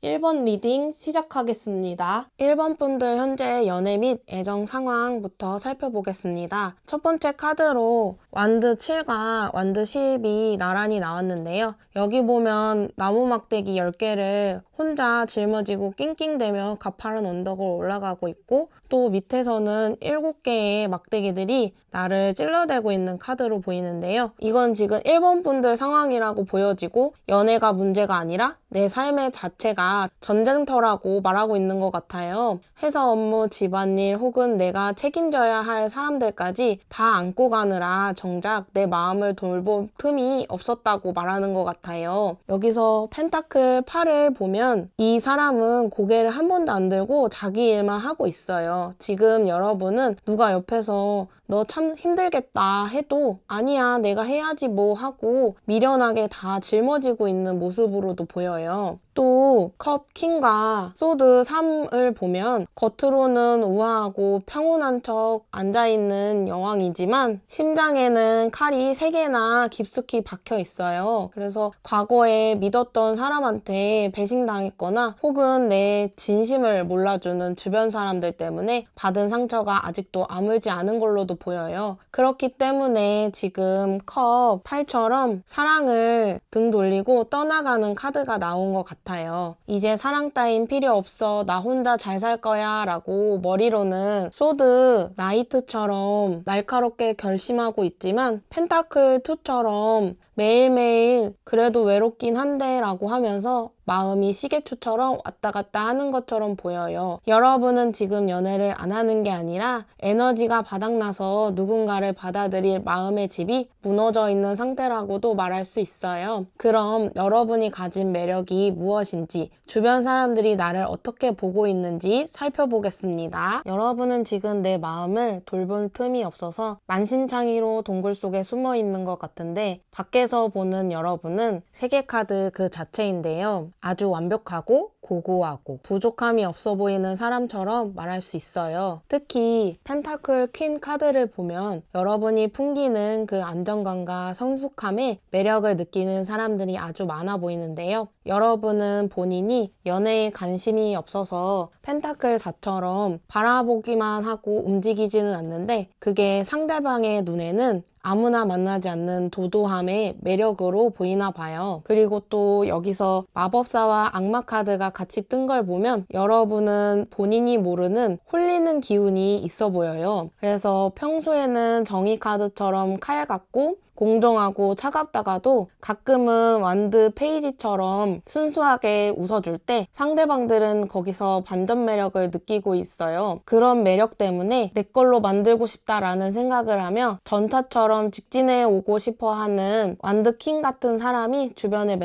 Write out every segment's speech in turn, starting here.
1번 리딩 시작하겠습니다. 1번 분들 현재 연애 및 애정 상황부터 살펴보겠습니다. 첫 번째 카드로 완드 7과 완드 10이 나란히 나왔는데요. 여기 보면 나무 막대기 10개를 혼자 짊어지고 낑낑대며 가파른 언덕을 올라가고 있고, 또 밑에서는 7개의 막대기들이 나를 찔러대고 있는 카드로 보이는데요. 이건 지금 1번 분들 상황이라고 보여지고, 연애가 문제가 아니라 내 삶의 자체가 전쟁터라고 말하고 있는 것 같아요. 회사 업무, 집안일 혹은 내가 책임져야 할 사람들까지 다 안고 가느라 정작 내 마음을 돌볼 틈이 없었다고 말하는 것 같아요. 여기서 펜타클 8을 보면 이 사람은 고개를 한 번도 안 들고 자기 일만 하고 있어요. 지금 여러분은 누가 옆에서 너 참 힘들겠다 해도 아니야 내가 해야지 뭐 하고 미련하게 다 짊어지고 있는 모습으로도 보여요. 또 컵 킹과 소드 3을 보면 겉으로는 우아하고 평온한 척 앉아있는 여왕이지만 심장에는 칼이 3개나 깊숙이 박혀 있어요. 그래서 과거에 믿었던 사람한테 배신당했거나 혹은 내 진심을 몰라주는 주변 사람들 때문에 받은 상처가 아직도 아물지 않은 걸로도 보여요. 그렇기 때문에 지금 컵 8처럼 사랑을 등 돌리고 떠나가는 카드가 나온 것 같아요. 이제 사랑 따윈 필요 없어. 나 혼자 잘 살 거야 라고 머리로는 소드 나이트처럼 날카롭게 결심하고 있지만 펜타클 2처럼 매일매일 그래도 외롭긴 한데 라고 하면서 마음이 시계추처럼 왔다 갔다 하는 것처럼 보여요. 여러분은 지금 연애를 안 하는 게 아니라 에너지가 바닥나서 누군가를 받아들일 마음의 집이 무너져 있는 상태라고도 말할 수 있어요. 그럼 여러분이 가진 매력이 무엇인지, 주변 사람들이 나를 어떻게 보고 있는지 살펴보겠습니다. 여러분은 지금 내 마음을 돌볼 틈이 없어서 만신창이로 동굴 속에 숨어 있는 것 같은데, 밖에서 보는 여러분은 세계 카드 그 자체인데요. 아주 완벽하고 고고하고 부족함이 없어 보이는 사람처럼 말할 수 있어요. 특히 펜타클 퀸 카드를 보면 여러분이 풍기는 그 안정감과 성숙함에 매력을 느끼는 사람들이 아주 많아 보이는데요. 여러분은 본인이 연애에 관심이 없어서 펜타클 4처럼 바라보기만 하고 움직이지는 않는데, 그게 상대방의 눈에는 아무나 만나지 않는 도도함의 매력으로 보이나 봐요. 그리고 또 여기서 마법사와 악마 카드가 같이 뜬 걸 보면 여러분은 본인이 모르는 홀리는 기운이 있어 보여요. 그래서 평소에는 정의 카드처럼 칼 같고 공정하고 차갑다가도 가끔은 완드 페이지처럼 순수하게 웃어줄 때 상대방들은 거기서 반전 매력을 느끼고 있어요. 그런 매력 때문에 내 걸로 만들고 싶다라는 생각을 하며 전차처럼 직진해 오고 싶어 하는 완드 킹 같은 사람이 주변에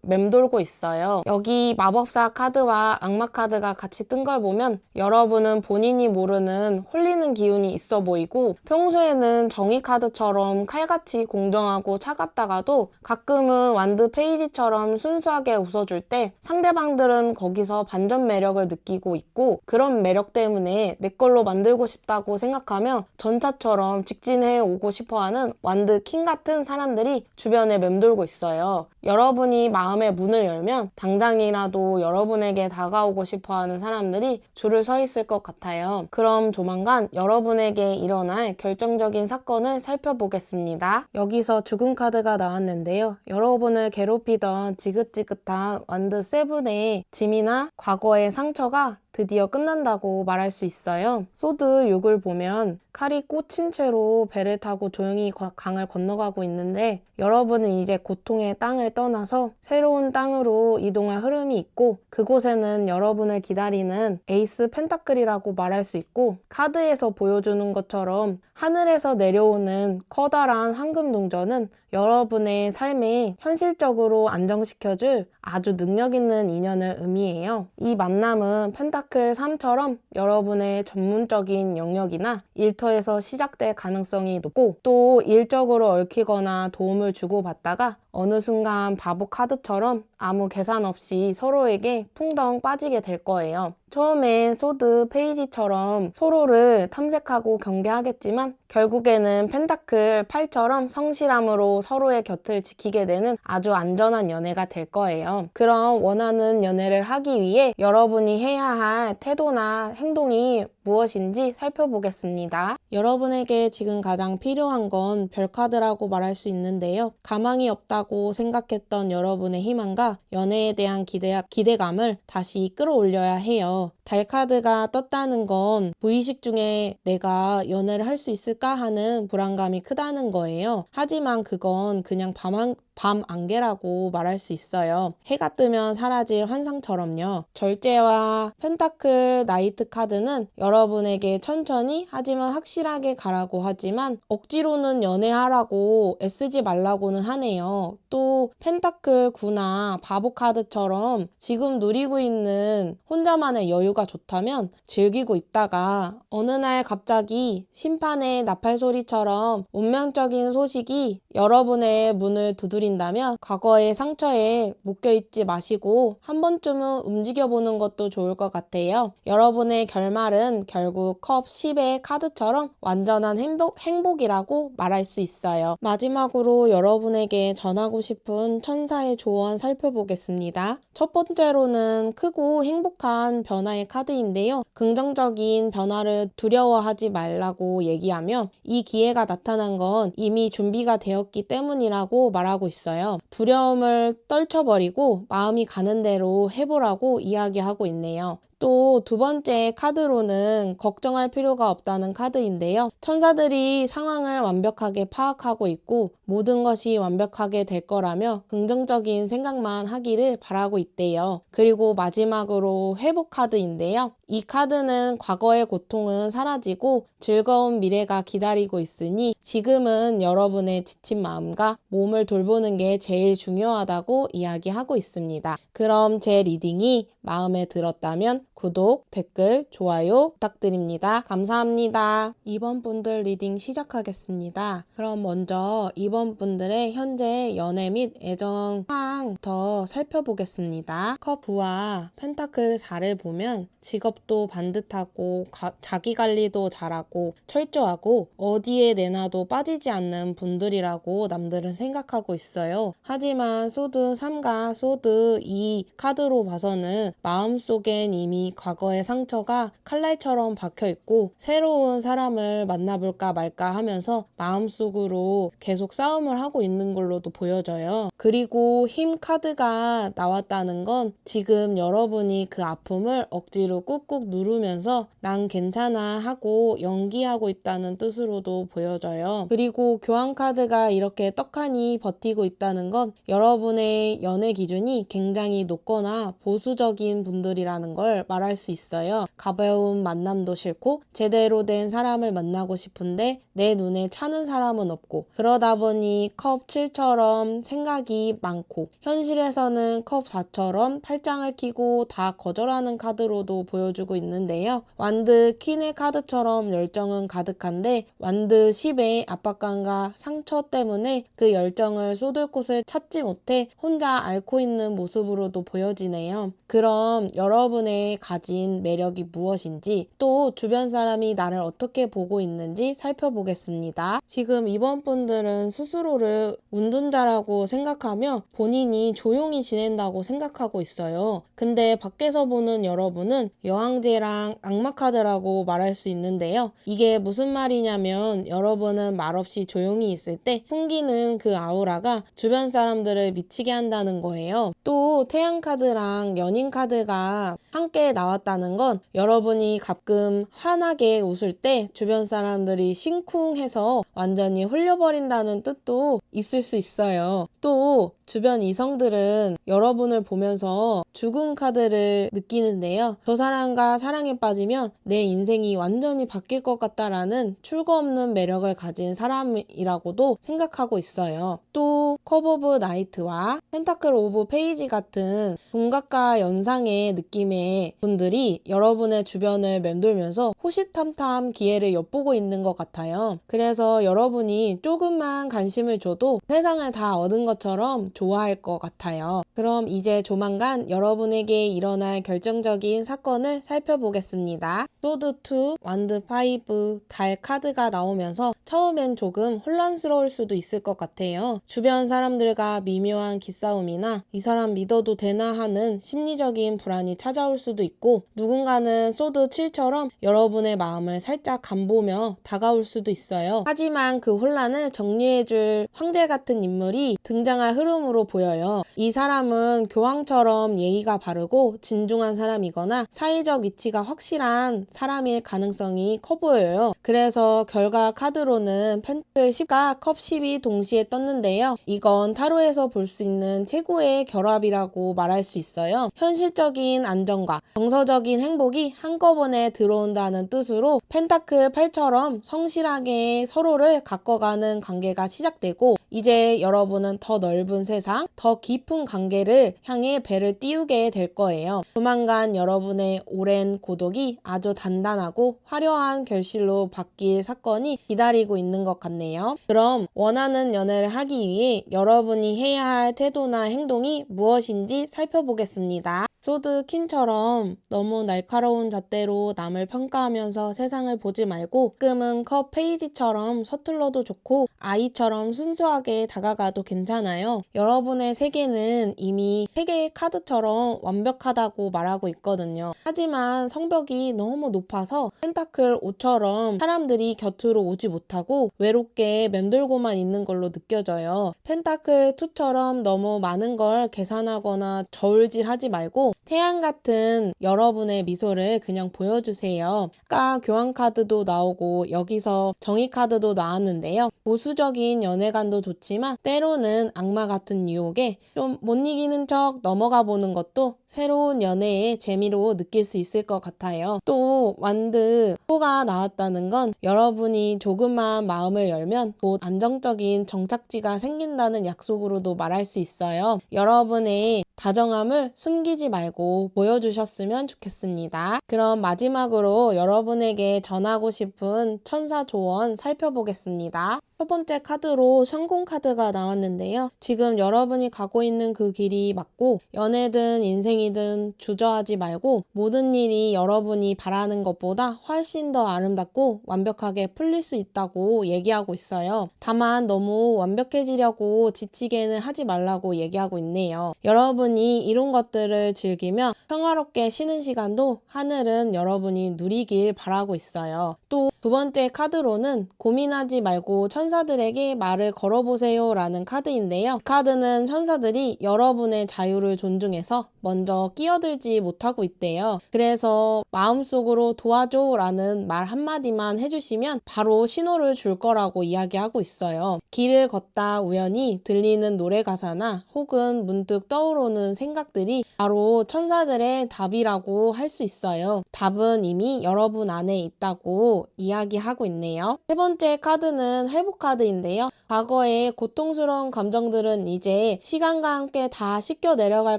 맴돌고 있어요. 여기 마법사 카드와 악마 카드가 같이 뜬 걸 보면 여러분은 본인이 모르는 홀리는 기운이 있어 보이고, 평소에는 정의 카드처럼 칼같이 공정하고 차갑다가도 가끔은 완드 페이지처럼 순수하게 웃어줄 때 상대방들은 거기서 반전 매력을 느끼고 있고, 그런 매력 때문에 내 걸로 만들고 싶다고 생각하며 전차처럼 직진해 오고 싶어하는 완드 킹 같은 사람들이 주변에 맴돌고 있어요. 여러분이 마음의 문을 열면 당장이라도 여러분에게 다가오고 싶어하는 사람들이 줄을 서 있을 것 같아요. 그럼 조만간 여러분에게 일어날 결정적인 사건을 살펴보겠습니다. 여기서 죽음 카드가 나왔는데요. 여러분을 괴롭히던 지긋지긋한 완드 7의 짐이나 과거의 상처가 드디어 끝난다고 말할 수 있어요. 소드 6을 보면 칼이 꽂힌 채로 배를 타고 조용히 강을 건너가고 있는데, 여러분은 이제 고통의 땅을 떠나서 새로운 땅으로 이동할 흐름이 있고, 그곳에는 여러분을 기다리는 에이스 펜타클이라고 말할 수 있고, 카드에서 보여주는 것처럼 하늘에서 내려오는 커다란 황금 동전은 여러분의 삶에 현실적으로 안정시켜줄 아주 능력 있는 인연을 의미해요. 이 만남은 펜타클 3처럼 여러분의 전문적인 영역이나 일터에서 시작될 가능성이 높고, 또 일적으로 얽히거나 도움을 주고받다가 어느 순간 바보 카드처럼 아무 계산 없이 서로에게 풍덩 빠지게 될 거예요. 처음엔 소드 페이지처럼 서로를 탐색하고 경계하겠지만 결국에는 펜타클 8처럼 성실함으로 서로의 곁을 지키게 되는 아주 안전한 연애가 될 거예요. 그럼 원하는 연애를 하기 위해 여러분이 해야 할 태도나 행동이 무엇인지 살펴보겠습니다. 여러분에게 지금 가장 필요한 건 별카드라고 말할 수 있는데요. 가망이 없다고 생각했던 여러분의 희망과 연애에 대한 기대감을 다시 끌어올려야 해요. 달카드가 떴다는 건 무의식 중에 내가 연애를 할 수 있을까 하는 불안감이 크다는 거예요. 하지만 그건 그냥 밤 안개라고 말할 수 있어요. 해가 뜨면 사라질 환상처럼요. 절제와 펜타클 나이트 카드는 여러분에게 천천히 하지만 확실하게 가라고 하지만 억지로는 연애하라고 애쓰지 말라고는 하네요. 또 펜타클 9나 바보 카드처럼 지금 누리고 있는 혼자만의 여유가 좋다면 즐기고 있다가 어느 날 갑자기 심판의 나팔 소리처럼 운명적인 소식이 여러분의 문을 두드린다면 과거의 상처에 묶여있지 마시고 한 번쯤은 움직여보는 것도 좋을 것 같아요. 여러분의 결말은 결국 컵 10의 카드처럼 완전한 행복이라고 말할 수 있어요. 마지막으로 여러분에게 전하고 싶은 천사의 조언 살펴보겠습니다. 첫 번째로는 크고 행복한 변화의 카드인데요. 긍정적인 변화를 두려워하지 말라고 얘기하며 이 기회가 나타난 건 이미 준비가 되었기 때문이라고 말하고 있어요. 두려움을 떨쳐버리고 마음이 가는 대로 해보라고 이야기하고 있네요. 또 두 번째 카드로는 걱정할 필요가 없다는 카드인데요. 천사들이 상황을 완벽하게 파악하고 있고 모든 것이 완벽하게 될 거라며 긍정적인 생각만 하기를 바라고 있대요. 그리고 마지막으로 회복 카드인데요. 이 카드는 과거의 고통은 사라지고 즐거운 미래가 기다리고 있으니 지금은 여러분의 지친 마음과 몸을 돌보는 게 제일 중요하다고 이야기하고 있습니다. 그럼 제 리딩이 마음에 들었다면 구독, 댓글, 좋아요 부탁드립니다. 감사합니다. 2번 분들 리딩 시작하겠습니다. 그럼 먼저 2번 분들의 현재 연애 및 애정 상황부터 살펴보겠습니다. 컵 9와 펜타클 4를 보면 직업도 반듯하고 자기관리도 잘하고 철저하고 어디에 내놔도 빠지지 않는 분들이라고 남들은 생각하고 있어요. 하지만 소드 3과 소드 2 카드로 봐서는 마음속엔 이미 과거의 상처가 칼날처럼 박혀있고 새로운 사람을 만나볼까 말까 하면서 마음속으로 계속 싸움을 하고 있는 걸로도 보여져요. 그리고 힘 카드가 나왔다는 건 지금 여러분이 그 아픔을 억지로 꾹꾹 누르면서 난 괜찮아 하고 연기하고 있다는 뜻으로도 보여져요. 그리고 교환 카드가 이렇게 떡하니 버티고 있다는 건 여러분의 연애 기준이 굉장히 높거나 보수적인 분들이라는 걸 말할 수 있어요. 가벼운 만남도 싫고 제대로 된 사람을 만나고 싶은데 내 눈에 차는 사람은 없고 그러다 보니 컵 7처럼 생각이 많고 현실에서는 컵 4처럼 팔짱을 끼고 다 거절하는 카드로도 보여주고 있는데요. 완드 퀸의 카드처럼 열정은 가득한데 완드 10의 압박감과 상처 때문에 그 열정을 쏟을 곳을 찾지 못해 혼자 앓고 있는 모습으로도 보여지네요. 그럼 여러분의 가진 매력이 무엇인지 또 주변 사람이 나를 어떻게 보고 있는지 살펴보겠습니다. 지금 이번 분들은 스스로를 운둔자라고 생각하며 본인이 조용히 지낸다고 생각하고 있어요. 근데 밖에서 보는 여러분은 여왕제랑 악마 카드라고 말할 수 있는데요. 이게 무슨 말이냐면 여러분은 말없이 조용히 있을 때 풍기는 그 아우라가 주변 사람들을 미치게 한다는 거예요. 또 태양 카드랑 연인 카드가 함께 나왔다는 건 여러분이 가끔 환하게 웃을 때 주변 사람들이 심쿵해서 완전히 홀려버린다는 뜻도 있을 수 있어요. 또 주변 이성들은 여러분을 보면서 죽음 카드를 느끼는데요. 있어요. 저 사람과 사랑에 빠지면 내 인생이 완전히 바뀔 것 같다라는 출구 없는 매력을 가진 사람이라고도 생각하고 있어요. 또 컵 오브 나이트와 펜타클 오브 페이지 같은 동각과 연상의 느낌의 분들이 여러분의 주변을 맴돌면서 호시탐탐 기회를 엿보고 있는 것 같아요. 그래서 여러분이 조금만 관심을 줘도 세상을 다 얻은 것처럼 좋아할 것 같아요. 그럼 이제 조만간 여러분에게 일어날 결정적인 사건을 살펴보겠습니다. 소드 2, 완드 5, 달 카드가 나오면서 처음엔 조금 혼란스러울 수도 있을 것 같아요. 주변 사람들과 미묘한 기싸움이나 이 사람 믿어도 되나 하는 심리적인 불안이 찾아올 수도 있고, 누군가는 소드 7처럼 여러분의 마음을 살짝 간보며 다가올 수도 있어요. 하지만 그 혼란을 정리해줄 황제 같은 인물이 등장할 흐름으로 보여요. 이 사람은 교황처럼 예의가 바르고 진중한 사람이거나 사회적 위치가 확실한 사람일 가능성이 커 보여요. 그래서 결과 카드로는 펜타클 10과 컵 10이 동시에 떴는데요. 이건 타로에서 볼 수 있는 최고의 결합이라고 말할 수 있어요. 현실적인 안정과 정서적인 행복이 한꺼번에 들어온다는 뜻으로 펜타클 8처럼 성실하게 서로를 가꿔가는 관계가 시작되고, 이제 여러분은 더 넓은 세상, 더 깊은 관계를 향해 배를 띄우게 될 거예요. 조만간 여러분의 오랜 고독이 아주 단단하고 화려한 결실로 바뀔 사건이 기다리고 있는 것 같네요. 그럼 원하는 연애를 하기 위해 여러분이 해야 할 태도나 행동이 무엇인지 살펴보겠습니다. 소드 퀸처럼 너무 날카로운 잣대로 남을 평가하면서 세상을 보지 말고, 가끔은 컵 페이지처럼 서툴러도 좋고 아이처럼 순수하게 다가가도 괜찮아요. 여러분의 세계는 이미 세계의 카드처럼 완벽하다고 말하고 있거든요. 하지만 성벽이 너무 높아서 펜타클 5처럼 사람들이 곁으로 오지 못하고 외롭게 맴돌고만 있는 걸로 느껴져요. 펜타클 2처럼 너무 많은 걸 계산하거나 저울질하지 말고 태양 같은 여러분의 미소를 그냥 보여주세요. 아까 교환 카드도 나오고 여기서 정의 카드도 나왔는데요. 보수적인 연애관도 좋지만 때로는 악마 같은 유혹에 좀 못 이기는 척 넘어가 보는 것도 새로운 연애의 재미로 느낄 수 있을 것 같아요. 또 완드 4가 나왔다는 건 여러분이 조금만 마음을 열면 곧 안정적인 정착지가 생긴다는 약속으로도 말할 수 있어요. 여러분의 다정함을 숨기지 말고 보여주셨으면 좋겠습니다. 그럼 마지막으로 여러분에게 전하고 싶은 천사 조언 살펴보겠습니다. 첫 번째 카드로 성공 카드가 나왔는데요. 지금 여러분이 가고 있는 그 길이 맞고, 연애든 인생이든 주저하지 말고 모든 일이 여러분이 바라는 것보다 훨씬 더 아름답고 완벽하게 풀릴 수 있다고 얘기하고 있어요. 다만 너무 완벽해지려고 지치게는 하지 말라고 얘기하고 있네요. 여러분이 이룬 것들을 즐기며 평화롭게 쉬는 시간도 하늘은 여러분이 누리길 바라고 있어요. 또 두 번째 카드로는 고민하지 말고 천사들에게 말을 걸어보세요 라는 카드인데요. 이 카드는 천사들이 여러분의 자유를 존중해서 먼저 끼어들지 못하고 있대요. 그래서 마음속으로 도와줘 라는 말 한마디만 해주시면 바로 신호를 줄 거라고 이야기하고 있어요. 길을 걷다 우연히 들리는 노래 가사나 혹은 문득 떠오르는 생각들이 바로 천사들의 답이라고 할 수 있어요. 답은 이미 여러분 안에 있다고 이야기하고 있네요. 세 번째 카드는 회복 카드인데요. 과거의 고통스러운 감정들은 이제 시간과 함께 다 씻겨 내려갈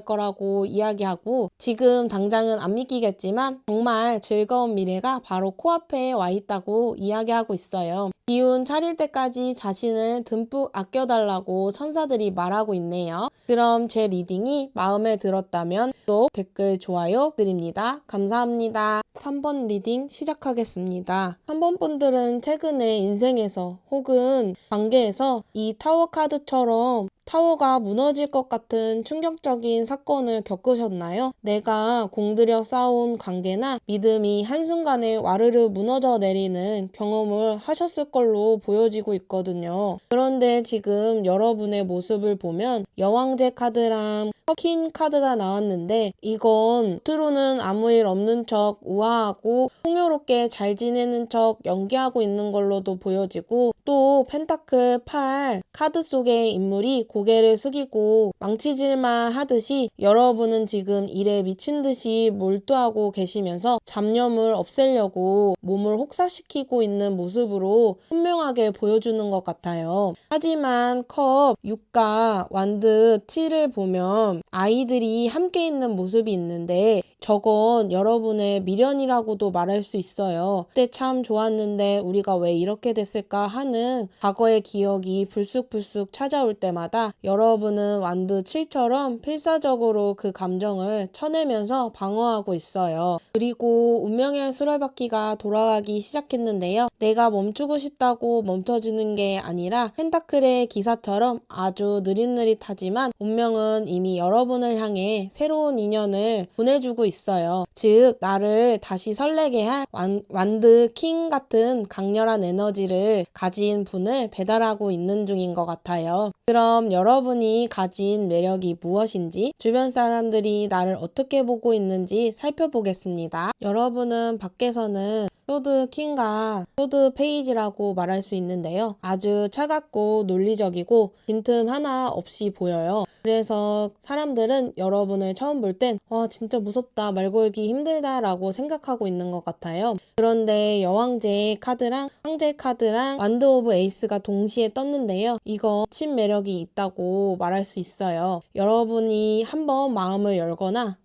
거라고 이야기하고, 지금 당장은 안 믿기겠지만 정말 즐거운 미래가 바로 코앞에 와 있다고 이야기하고 있어요. 기운 차릴 때까지 자신을 듬뿍 아껴달라고 천사들이 말하고 있네요. 그럼 제 리딩이 마음에 들었다면 또 댓글 좋아요 드립니다. 감사합니다. 3번 리딩 시작하겠습니다. 3번 분들은 최근에 인생에서 혹은 관계에서 이 타워 카드처럼 타워가 무너질 것 같은 충격적인 사건을 겪으셨나요? 내가 공들여 쌓아온 관계나 믿음이 한순간에 와르르 무너져 내리는 경험을 하셨을 걸로 보여지고 있거든요. 그런데 지금 여러분의 모습을 보면 여왕제 카드랑 퀸 카드가 나왔는데, 이건 겉으로는 아무 일 없는 척 우아하고 풍요롭게 잘 지내는 척 연기하고 있는 걸로도 보여지고, 또 펜타클 8 카드 속의 인물이 고개를 숙이고 망치질만 하듯이 여러분은 지금 일에 미친 듯이 몰두하고 계시면서 잡념을 없애려고 몸을 혹사시키고 있는 모습으로 선명하게 보여주는 것 같아요. 하지만 컵 6과 완드 7을 보면 아이들이 함께 있는 모습이 있는데 저건 여러분의 미련이라고도 말할 수 있어요. 그때 참 좋았는데 우리가 왜 이렇게 됐을까 하는 과거의 기억이 불쑥불쑥 찾아올 때마다 여러분은 완드 7처럼 필사적으로 그 감정을 쳐내면서 방어하고 있어요. 그리고 운명의 수레바퀴가 돌아가기 시작했는데요. 내가 멈추고 싶다고 멈춰주는 게 아니라 펜타클의 기사처럼 아주 느릿느릿하지만 운명은 이미 여러분을 향해 새로운 인연을 보내주고 있어요. 즉 나를 다시 설레게 할 완드 킹 같은 강렬한 에너지를 가진 분을 배달하고 있는 중인 것 같아요. 그럼 여러분이 가진 매력이 무엇인지, 주변 사람들이 나를 어떻게 보고 있는지 살펴보겠습니다. 여러분은 밖에서는 소드 킹과 소드 페이지라고 말할 수 있는데요. 아주 차갑고 논리적이고 빈틈 하나 없이 보여요. 그래서 사람들은 여러분을 처음 볼 땐 진짜 무섭다, 말 걸기 힘들다 라고 생각하고 있는 것 같아요. 그런데 여왕제 카드랑 황제 카드랑 완드 오브 에이스가 동시에 떴는데요. 이거 친 매력이 있다고 말할 수 있어요. 여러분이 한번 마음을 열거나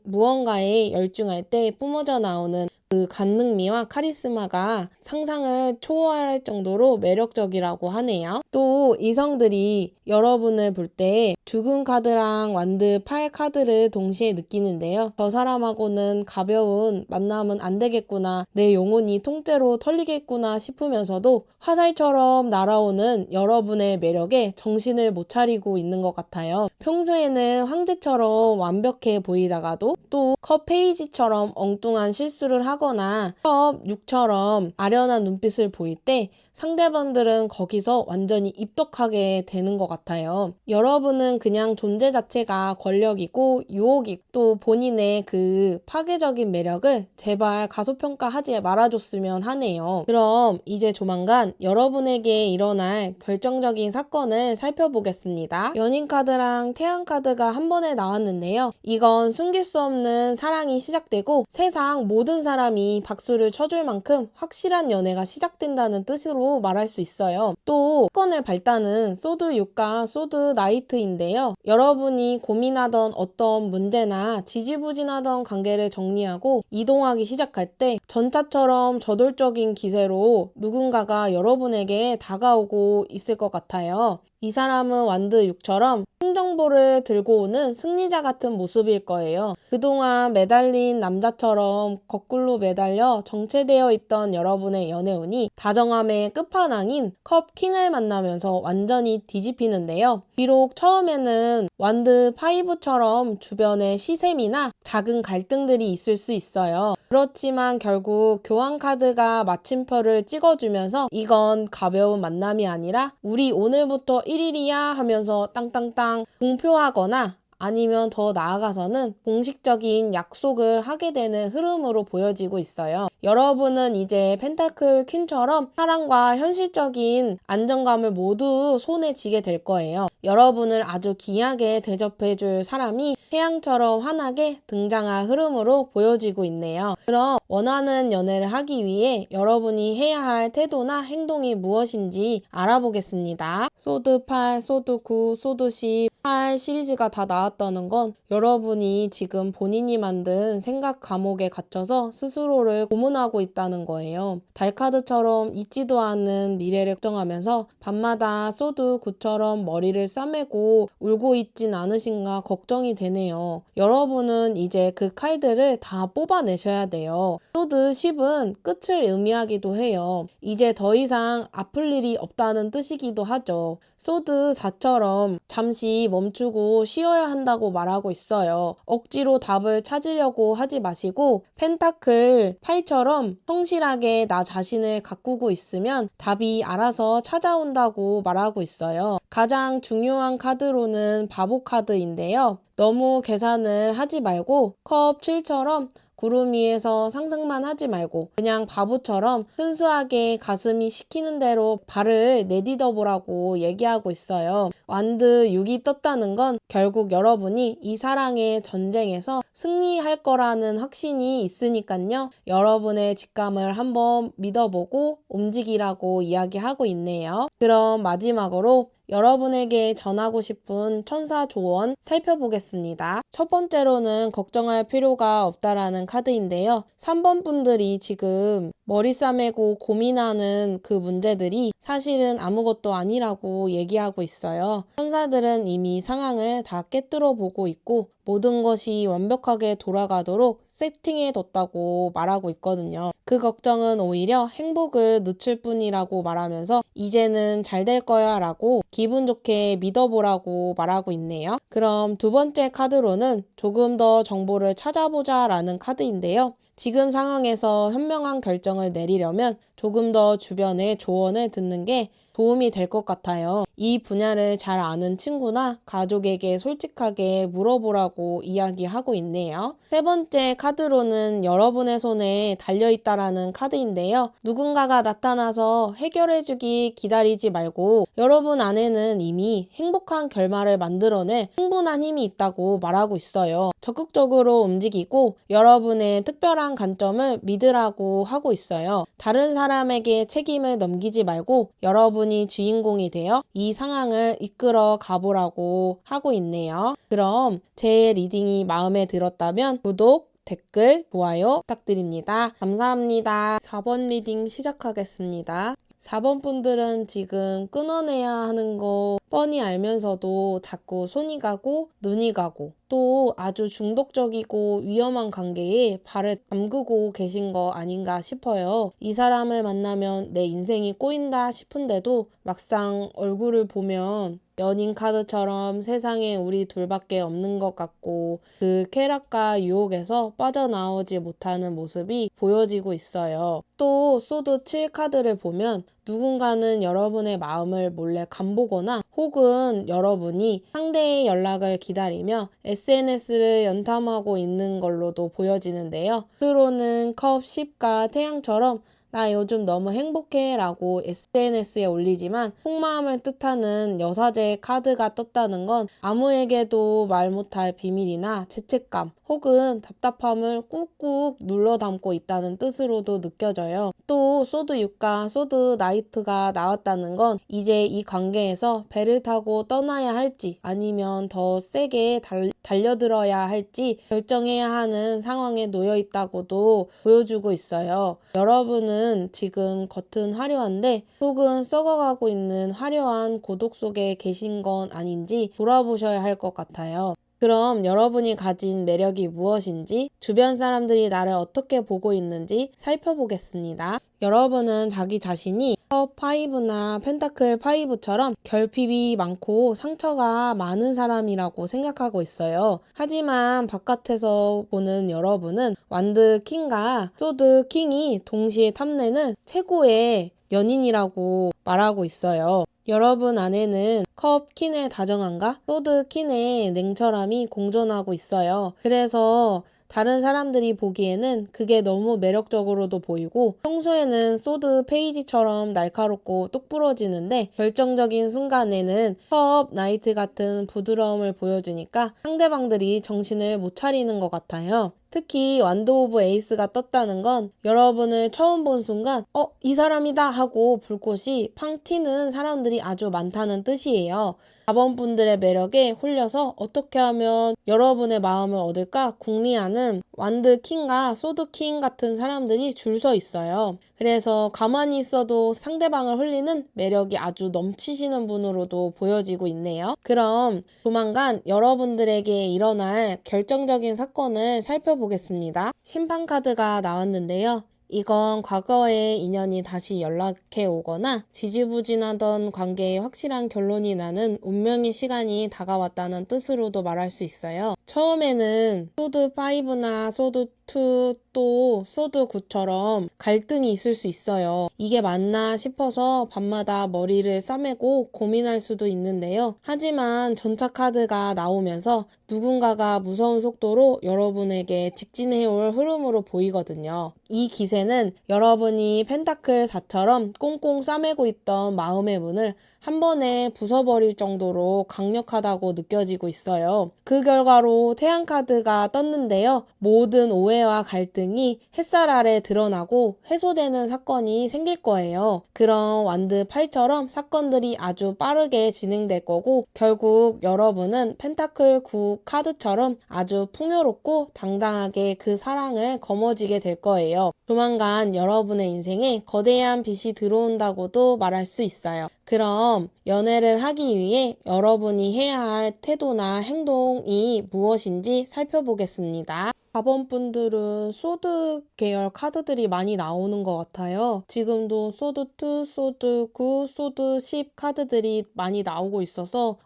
무언가에 열중할 때 뿜어져 나오는 그 간능미와 카리스마가 상상을 초월할 정도로 매력적이라고 하네요. 또 이성들이 여러분을 볼 때 죽음 카드랑 완드 8 카드를 동시에 느끼는데요. 저 사람하고는 가벼운 만남은 안 되겠구나, 내 영혼이 통째로 털리겠구나 싶으면서도 화살처럼 날아오는 여러분의 매력에 정신을 못 차리고 있는 것 같아요. 평소에는 황제처럼 완벽해 보이다가도 또 컵 페이지처럼 엉뚱한 실수를 하거나 컵 6처럼 아련한 눈빛을 보일 때 상대방들은 거기서 완전히 입덕하게 되는 것 같아요. 여러분은 그냥 존재 자체가 권력이고 유혹이고 또 본인의 그 파괴적인 매력을 제발 가소평가하지 말아줬으면 하네요. 그럼 이제 조만간 여러분에게 일어날 결정적인 사건을 살펴보겠습니다. 연인 카드랑 태양 카드가 한 번에 나왔는데요. 이건 숨길 수 없는 사랑이 시작되고 세상 모든 사람이 박수를 쳐줄 만큼 확실한 연애가 시작된다는 뜻으로 말할 수 있어요. 또 사건의 발단은 소드 6과 소드 나이트인데요. 여러분이 고민하던 어떤 문제나 지지부진하던 관계를 정리하고 이동하기 시작할 때 전차처럼 저돌적인 기세로 누군가가 여러분에게 다가오고 있을 것 같아요. 이 사람은 완드 6처럼 승정보를 들고 오는 승리자 같은 모습일 거예요. 그동안 매달린 남자처럼 거꾸로 매달려 정체되어 있던 여러분의 연애운이 다정함의 끝판왕인 컵 킹을 만나면서 완전히 뒤집히는데요. 비록 처음에는 완드 5처럼 주변에 시샘이나 작은 갈등들이 있을 수 있어요. 그렇지만 결국 교환 카드가 마침표를 찍어주면서 이건 가벼운 만남이 아니라 우리 오늘부터 1일이야 하면서 땅땅땅 공표하거나 아니면 더 나아가서는 공식적인 약속을 하게 되는 흐름으로 보여지고 있어요. 여러분은 이제 펜타클 퀸처럼 사랑과 현실적인 안정감을 모두 손에 쥐게 될 거예요. 여러분을 아주 귀하게 대접해줄 사람이 태양처럼 환하게 등장할 흐름으로 보여지고 있네요. 그럼 원하는 연애를 하기 위해 여러분이 해야 할 태도나 행동이 무엇인지 알아보겠습니다. 소드 8, 소드 9, 소드 10, 8 시리즈가 다 나왔다는 건 여러분이 지금 본인이 만든 생각 감옥에 갇혀서 스스로를 고문하고 있다는 거예요. 달카드처럼 있지도 않은 미래를 걱정하면서 밤마다 소드 9처럼 머리를 싸매고 울고 있진 않으신가 걱정이 되네요. 여러분은 이제 그 칼들을 다 뽑아내셔야 돼요. 소드 10은 끝을 의미하기도 해요. 이제 더 이상 아플 일이 없다는 뜻이기도 하죠. 소드 4처럼 잠시 멈추고 쉬어야 한다고 말하고 있어요. 억지로 답을 찾으려고 하지 마시고 펜타클 8처럼 성실하게 나 자신을 가꾸고 있으면 답이 알아서 찾아온다고 말하고 있어요. 가장 중요한 카드로는 바보 카드인데요. 너무 계산을 하지 말고 컵 7처럼 구름 위에서 상상만 하지 말고 그냥 바보처럼 순수하게 가슴이 시키는 대로 발을 내디뎌 보라고 얘기하고 있어요. 완드 6이 떴다는 건 결국 여러분이 이 사랑의 전쟁에서 승리할 거라는 확신이 있으니까요. 여러분의 직감을 한번 믿어보고 움직이라고 이야기하고 있네요. 그럼 마지막으로 여러분에게 전하고 싶은 천사 조언 살펴보겠습니다. 첫 번째로는 걱정할 필요가 없다라는 카드인데요. 3번 분들이 지금 머리 싸매고 고민하는 그 문제들이 사실은 아무것도 아니라고 얘기하고 있어요. 천사들은 이미 상황을 다 꿰뚫어 보고 있고 모든 것이 완벽하게 돌아가도록 세팅해 뒀다고 말하고 있거든요. 그 걱정은 오히려 행복을 늦출 뿐이라고 말하면서 이제는 잘 될 거야 라고 기분 좋게 믿어보라고 말하고 있네요. 그럼 두 번째 카드로는 조금 더 정보를 찾아보자 라는 카드인데요. 지금 상황에서 현명한 결정을 내리려면 조금 더 주변의 조언을 듣는 게 도움이 될 것 같아요. 이 분야를 잘 아는 친구나 가족에게 솔직하게 물어보라고 이야기하고 있네요. 세 번째 카드로는 여러분의 손에 달려있다라는 카드인데요. 누군가가 나타나서 해결해주기 기다리지 말고 여러분 안에는 이미 행복한 결말을 만들어낼 충분한 힘이 있다고 말하고 있어요. 적극적으로 움직이고 여러분의 특별한 관점을 믿으라고 하고 있어요. 다른 사람에게 책임을 넘기지 말고 여러분이 주인공이 되어 이 상황을 이끌어 가보라고 하고 있네요. 그럼 제 리딩이 마음에 들었다면 구독, 댓글, 좋아요 부탁드립니다. 감사합니다. 4번 리딩 시작하겠습니다. 4번 분들은 지금 끊어내야 하는 거 뻔히 알면서도 자꾸 손이 가고 눈이 가고 또 아주 중독적이고 위험한 관계에 발을 담그고 계신 거 아닌가 싶어요. 이 사람을 만나면 내 인생이 꼬인다 싶은데도 막상 얼굴을 보면 연인 카드처럼 세상에 우리 둘밖에 없는 것 같고 그 쾌락과 유혹에서 빠져나오지 못하는 모습이 보여지고 있어요. 또 소드 7 카드를 보면 누군가는 여러분의 마음을 몰래 간보거나 혹은 여러분이 상대의 연락을 기다리며 SNS를 연탐하고 있는 걸로도 보여지는데요. 스스로는 컵 10과 태양처럼 나 요즘 너무 행복해 라고 SNS에 올리지만 속마음을 뜻하는 여사제 카드가 떴다는 건 아무에게도 말 못할 비밀이나 죄책감 혹은 답답함을 꾹꾹 눌러 담고 있다는 뜻으로도 느껴져요. 또 소드 6과 소드 나이트가 나왔다는 건 이제 이 관계에서 배를 타고 떠나야 할지 아니면 더 세게 달려들어야 할지 결정해야 하는 상황에 놓여 있다고도 보여주고 있어요. 여러분은 지금 겉은 화려한데 속은 썩어가고 있는 화려한 고독 속에 계신 건 아닌지 돌아보셔야 할 것 같아요. 그럼 여러분이 가진 매력이 무엇인지, 주변 사람들이 나를 어떻게 보고 있는지 살펴보겠습니다. 여러분은 자기 자신이 컵 5나 펜타클 5처럼 결핍이 많고 상처가 많은 사람이라고 생각하고 있어요. 하지만 바깥에서 보는 여러분은 완드 킹과 소드 킹이 동시에 탐내는 최고의 연인이라고 말하고 있어요. 여러분 안에는 컵 퀸의 다정함과 소드 퀸의 냉철함이 공존하고 있어요. 그래서 다른 사람들이 보기에는 그게 너무 매력적으로도 보이고 평소에는 소드 페이지처럼 날카롭고 똑부러지는데 결정적인 순간에는 컵 나이트 같은 부드러움을 보여주니까 상대방들이 정신을 못 차리는 것 같아요. 특히 완드 오브 에이스가 떴다는 건 여러분을 처음 본 순간 이 사람이다 하고 불꽃이 팡 튀는 사람들이 아주 많다는 뜻이에요. 4번 분들의 매력에 홀려서 어떻게 하면 여러분의 마음을 얻을까 궁리하는 완드 킹과 소드 킹 같은 사람들이 줄 서 있어요. 그래서 가만히 있어도 상대방을 홀리는 매력이 아주 넘치시는 분으로도 보여지고 있네요. 그럼 조만간 여러분들에게 일어날 결정적인 사건을 살펴보겠습니다. 심판 카드가 나왔는데요. 이건 과거의 인연이 다시 연락해 오거나 지지부진하던 관계에 확실한 결론이 나는 운명의 시간이 다가왔다는 뜻으로도 말할 수 있어요. 처음에는 소드5나 소드2 또 소드9처럼 갈등이 있을 수 있어요. 이게 맞나 싶어서 밤마다 머리를 싸매고 고민할 수도 있는데요. 하지만 전차 카드가 나오면서 누군가가 무서운 속도로 여러분에게 직진해올 흐름으로 보이거든요. 이 기세는 여러분이 펜타클 4처럼 꽁꽁 싸매고 있던 마음의 문을 한 번에 부숴버릴 정도로 강력하다고 느껴지고 있어요. 그 결과로 태양 카드가 떴는데요. 모든 오해와 갈등이 햇살 아래 드러나고 해소되는 사건이 생길 거예요. 그럼 완드 8처럼 사건들이 아주 빠르게 진행될 거고 결국 여러분은 펜타클 9 카드처럼 아주 풍요롭고 당당하게 그 사랑을 거머쥐게 될 거예요. 조만간 여러분의 인생에 거대한 빛이 들어온다고도 말할 수 있어요. 그럼 연애를 하기 위해 여러분이 해야 할 태도나 행동이 무엇인지 살펴보겠습니다. 4번 분들은 소드 계열 카드들이 많이 나오는 것 같아요. 지금도 소드2, 소드9, 소드10 카드들이 많이 나오고 있어서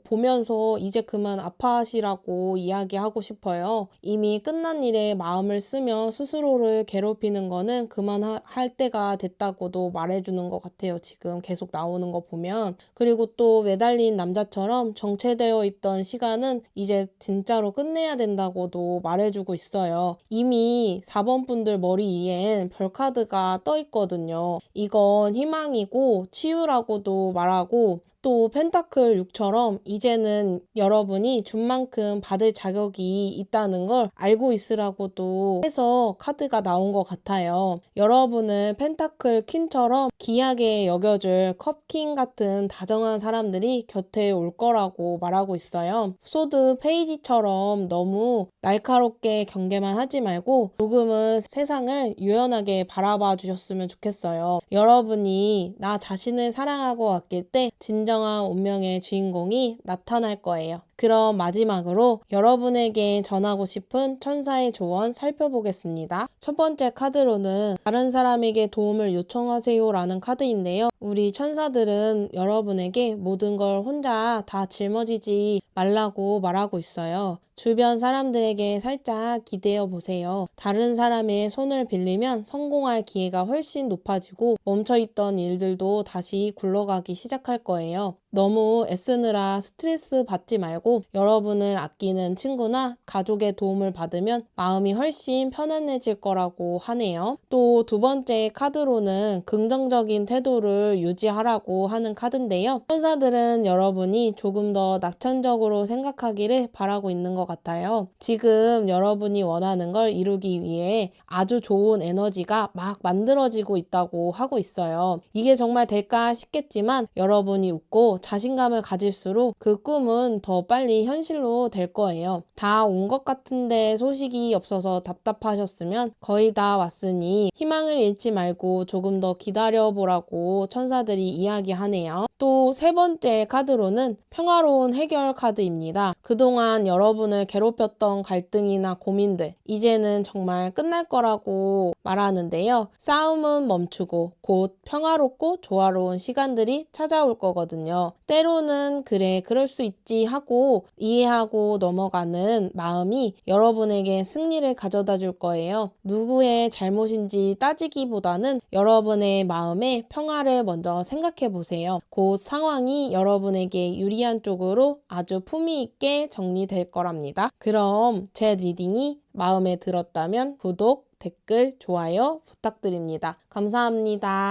보면서 이제 그만 아파하시라고 이야기하고 싶어요. 이미 끝난 일에 마음을 쓰며 스스로를 괴롭히는 거는 그만할 때가 됐다고도 말해주는 것 같아요. 지금 계속 나오는 거 보면. 그리고 또 매달린 남자처럼 정체되어 있던 시간은 이제 진짜로 끝내야 된다고도 말해주고 있어요. 이미 4번 분들 머리 위엔 별카드가 떠 있거든요. 이건 희망이고 치유라고도 말하고 또 펜타클 6처럼 이제는 여러분이 준 만큼 받을 자격이 있다는 걸 알고 있으라고도 해서 카드가 나온 것 같아요. 여러분은 펜타클 퀸처럼 귀하게 여겨줄 컵킹 같은 다정한 사람들이 곁에 올 거라고 말하고 있어요. 소드 페이지처럼 너무 날카롭게 경계만 하지 말고 조금은 세상을 유연하게 바라봐 주셨으면 좋겠어요. 여러분이 나 자신을 사랑하고 아낄 때 진정한 운명의 주인공이 나타날 거예요. 그럼 마지막으로 여러분에게 전하고 싶은 천사의 조언 살펴보겠습니다. 첫 번째 카드로는 다른 사람에게 도움을 요청하세요 라는 카드인데요. 우리 천사들은 여러분에게 모든 걸 혼자 다 짊어지지 말라고 말하고 있어요. 주변 사람들에게 살짝 기대어 보세요. 다른 사람의 손을 빌리면 성공할 기회가 훨씬 높아지고 멈춰있던 일들도 다시 굴러가기 시작할 거예요. 너무 애쓰느라 스트레스 받지 말고 여러분을 아끼는 친구나 가족의 도움을 받으면 마음이 훨씬 편안해질 거라고 하네요. 또 두 번째 카드로는 긍정적인 태도를 유지하라고 하는 카드인데요. 천사들은 여러분이 조금 더 낙천적으로 생각하기를 바라고 있는 것 같아요. 지금 여러분이 원하는 걸 이루기 위해 아주 좋은 에너지가 막 만들어지고 있다고 하고 있어요. 이게 정말 될까 싶겠지만 여러분이 웃고 자신감을 가질수록 그 꿈은 더 빨리 현실로 될 거예요. 다 온 것 같은데 소식이 없어서 답답하셨으면 거의 다 왔으니 희망을 잃지 말고 조금 더 기다려보라고 천사들이 이야기하네요. 또 세 번째 카드로는 평화로운 해결 카드입니다. 그동안 여러분을 괴롭혔던 갈등이나 고민들 이제는 정말 끝날 거라고 말하는데요. 싸움은 멈추고 곧 평화롭고 조화로운 시간들이 찾아올 거거든요. 때로는 그래 그럴 수 있지 하고 이해하고 넘어가는 마음이 여러분에게 승리를 가져다 줄 거예요. 누구의 잘못인지 따지기보다는 여러분의 마음에 평화를 먼저 생각해 보세요. 곧 상황이 여러분에게 유리한 쪽으로 아주 품위 있게 정리될 거랍니다. 그럼 제 리딩이 마음에 들었다면 구독, 댓글, 좋아요 부탁드립니다. 감사합니다.